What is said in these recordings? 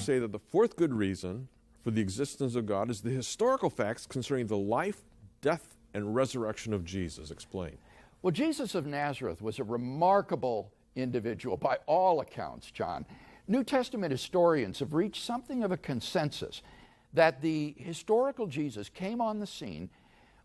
say that the fourth good reason for the existence of God is the historical facts concerning the life, death, and resurrection of Jesus. Explain. Well, Jesus of Nazareth was a remarkable individual by all accounts, John. New Testament historians have reached something of a consensus that the historical Jesus came on the scene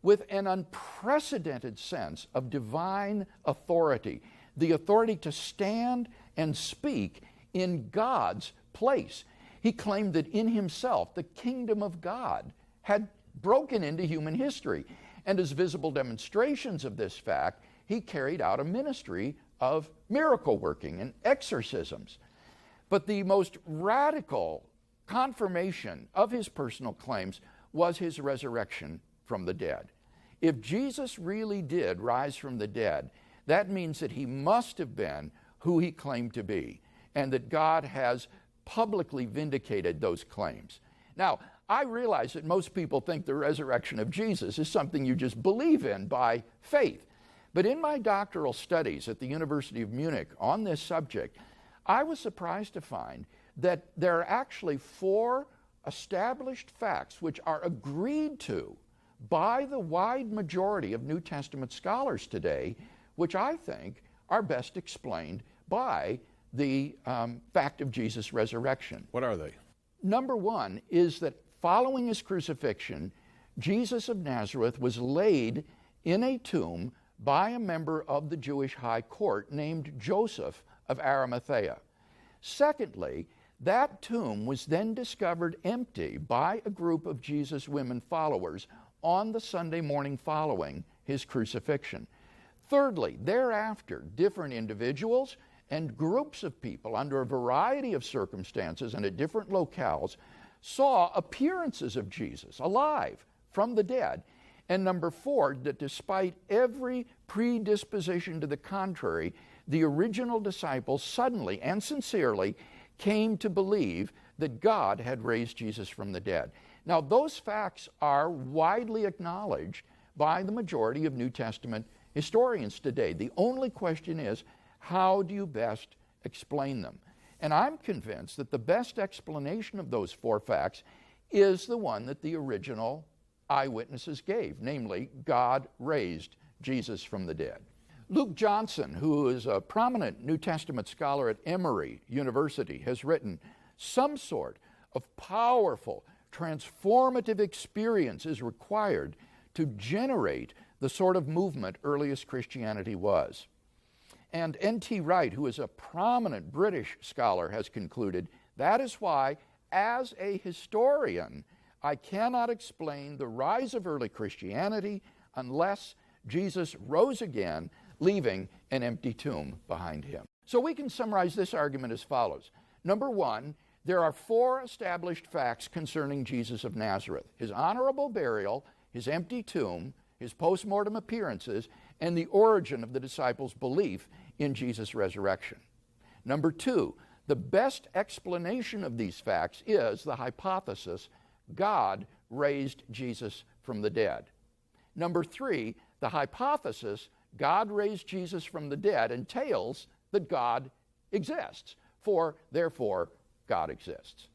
with an unprecedented sense of divine authority, the authority to stand and speak in God's place. He claimed that in himself the kingdom of God had broken into human history. And as visible demonstrations of this fact, he carried out a ministry of miracle working and exorcisms. But the most radical confirmation of his personal claims was his resurrection from the dead. If Jesus really did rise from the dead, that means that he must have been who he claimed to be, and that God has publicly vindicated those claims. Now, I realize that most people think the resurrection of Jesus is something you just believe in by faith. But in my doctoral studies at the University of Munich on this subject, I was surprised to find that there are actually 4 established facts which are agreed to by the wide majority of New Testament scholars today, which I think are best explained by the fact of Jesus' resurrection. What are they? Number 1 is that following his crucifixion, Jesus of Nazareth was laid in a tomb by a member of the Jewish high court named Joseph of Arimathea. Secondly, that tomb was then discovered empty by a group of Jesus' women followers on the Sunday morning following his crucifixion. Thirdly, thereafter, different individuals and groups of people under a variety of circumstances and at different locales saw appearances of Jesus alive from the dead. And number 4, that despite every predisposition to the contrary, the original disciples suddenly and sincerely came to believe that God had raised Jesus from the dead. Now, those facts are widely acknowledged by the majority of New Testament historians today. The only question is, how do you best explain them? And I'm convinced that the best explanation of those 4 facts is the one that the original eyewitnesses gave, namely, God raised Jesus from the dead. Luke Johnson, who is a prominent New Testament scholar at Emory University, has written, "Some sort of powerful, transformative experience is required to generate the sort of movement earliest Christianity was." And N.T. Wright, who is a prominent British scholar, has concluded, "That is why, as a historian, I cannot explain the rise of early Christianity unless Jesus rose again, leaving an empty tomb behind him." So we can summarize this argument as follows. Number 1, there are 4 established facts concerning Jesus of Nazareth: his honorable burial, his empty tomb, his post-mortem appearances, and the origin of the disciples' belief in Jesus' resurrection. Number 2, the best explanation of these facts is the hypothesis God raised Jesus from the dead. Number 3, the hypothesis God raised Jesus from the dead entails that God exists, for therefore God exists.